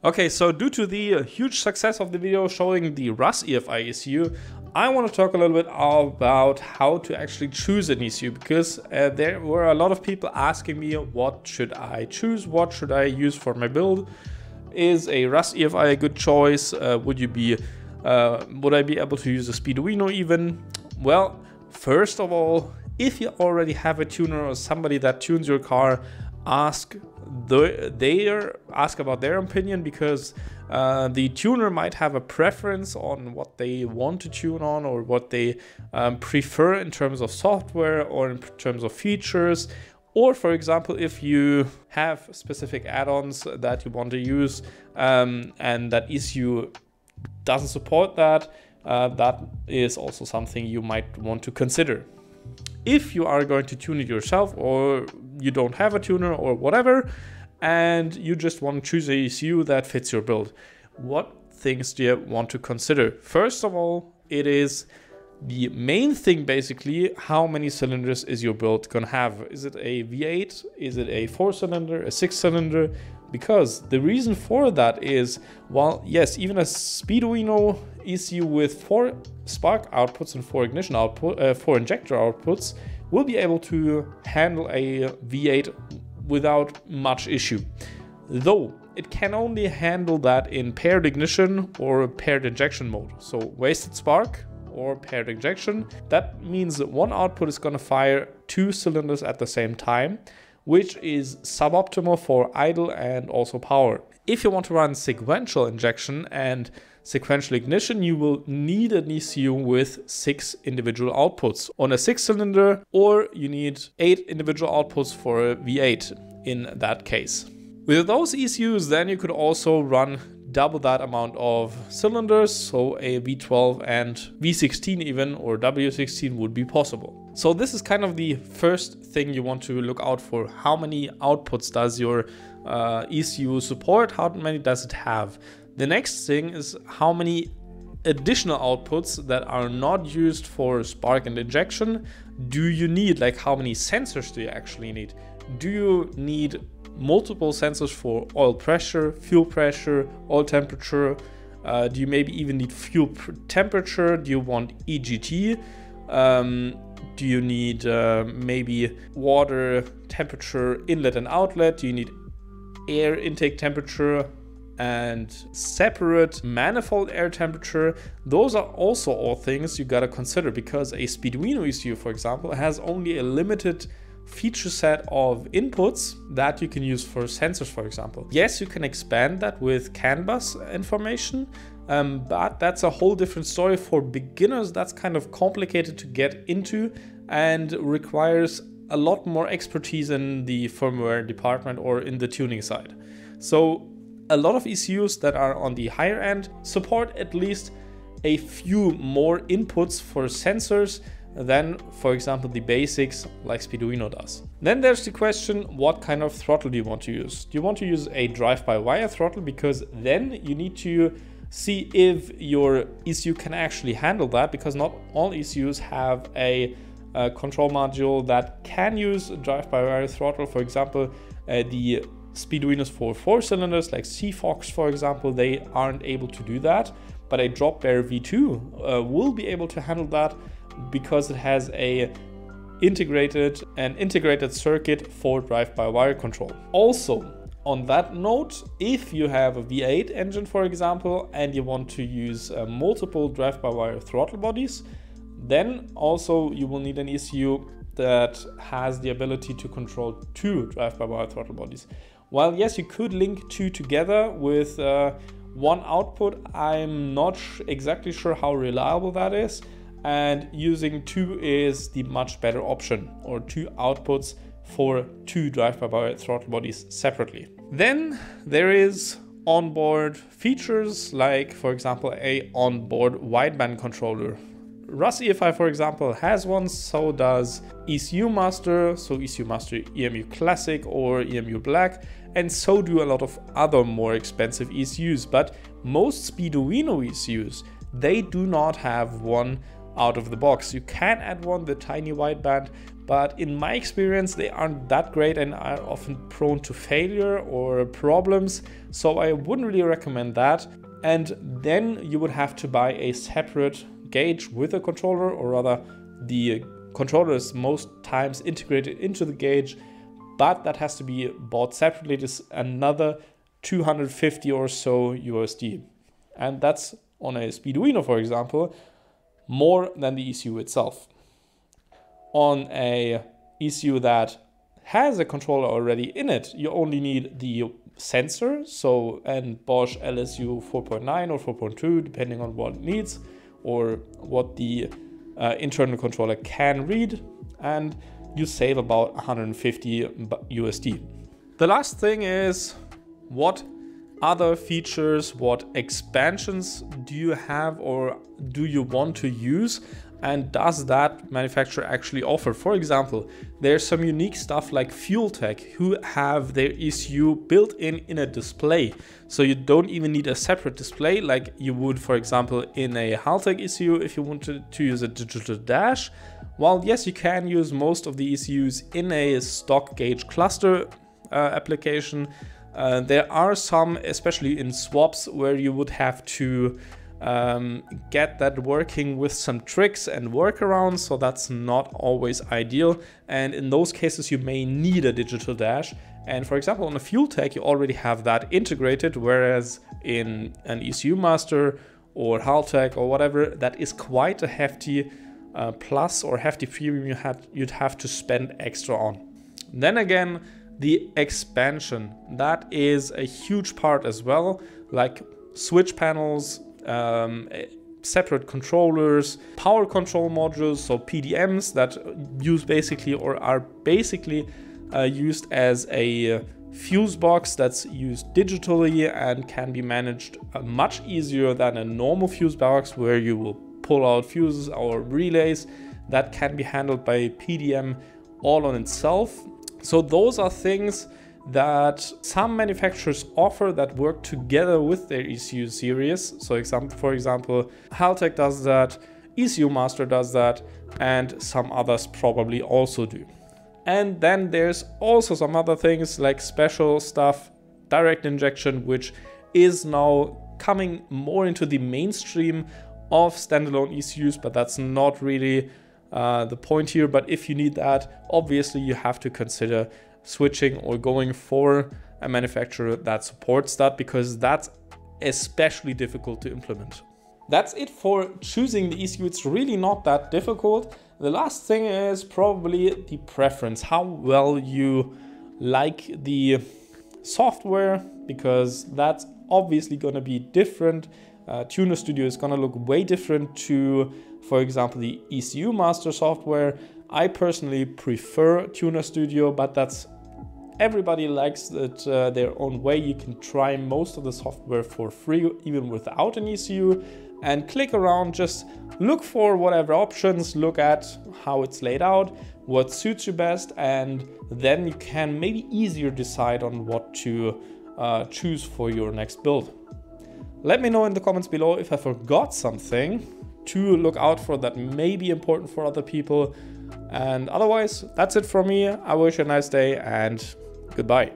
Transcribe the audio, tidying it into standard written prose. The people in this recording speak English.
Okay, so due to the huge success of the video showing the RUS EFI ECU, I want to talk a little bit about how to actually choose an ECU, because there were a lot of people asking me, what should I choose? What should I use for my build? Is a RUS EFI a good choice? Would I be able to use a Speeduino even? Well, first of all, if you already have a tuner or somebody that tunes your car, ask about their opinion, because the tuner might have a preference on what they want to tune on, or what they prefer in terms of software or in terms of features. Or for example, if you have specific add-ons that you want to use and that ECU doesn't support that, that is also something you might want to consider. If you are going to tune it yourself, or you don't have a tuner or whatever, and you just want to choose a ECU that fits your build, what things do you want to consider? First of all, it is the main thing, basically, how many cylinders is your build gonna have? Is it a V8? Is it a 4-cylinder, a 6-cylinder? Because the reason for that is, while yes, even a Speeduino ECU with 4 spark outputs and 4 ignition output, 4 injector outputs will be able to handle a V8 without much issue. Though it can only handle that in paired ignition or paired injection mode. So wasted spark or paired injection. That means that one output is going to fire 2 cylinders at the same time, which is suboptimal for idle and also power. If you want to run sequential injection and sequential ignition, you will need an ECU with 6 individual outputs on a 6-cylinder, or you need 8 individual outputs for a V8 in that case. With those ECUs, then you could also run double that amount of cylinders, so a V12 and V16 even, or W16 would be possible. So this is kind of the first thing you want to look out for. How many outputs does your ECU support? How many does it have? The next thing is how many additional outputs that are not used for spark and injection do you need? Like, how many sensors do you actually need? Do you need multiple sensors for oil pressure, fuel pressure, oil temperature? Do you maybe even need fuel temperature? Do you want EGT? Do you need maybe water temperature inlet and outlet? Do you need air intake temperature and separate manifold air temperature? Those are also all things you gotta consider, because a Speeduino ECU, for example, has only a limited feature set of inputs that you can use for sensors, for example. Yes, you can expand that with CAN bus information, but that's a whole different story. For beginners, that's kind of complicated to get into and requires a lot more expertise in the firmware department or in the tuning side. So a lot of ECUs that are on the higher end support at least a few more inputs for sensors than, for example, the basics like Speeduino does. Then there's the question, what kind of throttle do you want to use? Do you want to use a drive-by-wire throttle? Because then you need to see if your ECU can actually handle that, because not all ECUs have a control module that can use drive-by-wire throttle. For example, the Speeduinos for 4 cylinders like CFOX, for example, they aren't able to do that, but a drop-bear V2 will be able to handle that, because it has a integrated circuit for drive-by-wire control. Also, on that note, if you have a V8 engine, for example, and you want to use multiple drive-by-wire throttle bodies, then also you will need an ECU that has the ability to control 2 drive-by-wire throttle bodies. While yes, you could link 2 together with one output, I'm not exactly sure how reliable that is. And using 2 is the much better option, or 2 outputs for 2 drive-by-wire throttle bodies separately. Then there is onboard features, like for example a onboard wideband controller. RUS EFI, for example, has one, so does ECU Master, so ECU Master EMU Classic or EMU Black, and so do a lot of other more expensive ECUs. But most Speeduino ECUs, they do not have one out of the box. You can add one, the tiny wideband, but in my experience, they aren't that great and are often prone to failure or problems. So I wouldn't really recommend that. And then you would have to buy a separate gauge with a controller, or rather the controller is most times integrated into the gauge, but that has to be bought separately. It is another 250 or so USD. And that's on a Speeduino, for example, more than the ECU itself. On a ECU that has a controller already in it, you only need the sensor, and Bosch LSU 4.9 or 4.2, depending on what it needs or what the internal controller can read, and you save about 150 USD. The last thing is, what other features, what expansions do you have or do you want to use? And does that manufacturer actually offer? For example, there's some unique stuff like Fuel Tech, who have their ECU built in a display. So you don't even need a separate display like you would, for example, in a Haltech ECU if you wanted to use a digital dash. While yes, you can use most of the ECUs in a stock gauge cluster application, there are some, especially in swaps, where you would have to get that working with some tricks and workarounds, so that's not always ideal, and in those cases you may need a digital dash. And for example, on a Fuel Tech you already have that integrated, whereas in an ECU Master or Haltech or whatever, that is quite a hefty plus or hefty premium you'd have to spend extra on. Then again, the expansion, that is a huge part as well, like switch panels, separate controllers, power control modules, so PDMs that use basically or are basically used as a fuse box that's used digitally and can be managed much easier than a normal fuse box where you will pull out fuses or relays. That can be handled by PDM all on itself. So those are things that some manufacturers offer that work together with their ECU series. So for example, Haltech does that, ECU Master does that, and some others probably also do. And then there's also some other things like special stuff, direct injection, which is now coming more into the mainstream of standalone ECUs, but that's not really the point here. But if you need that, obviously you have to consider switching or going for a manufacturer that supports that, because that's especially difficult to implement. That's it for choosing the ECU. It's really not that difficult. The last thing is probably the preference, how well you like the software, because that's obviously going to be different. Tuner Studio is going to look way different to, for example, the ECU Master software. I personally prefer Tuner Studio, but everybody likes it their own way. You can try most of the software for free, even without an ECU, and click around, just look for whatever options, look at how it's laid out, what suits you best, and then you can maybe easier decide on what to choose for your next build. Let me know in the comments below if I forgot something to look out for that may be important for other people. And otherwise, that's it from me. I wish you a nice day and goodbye.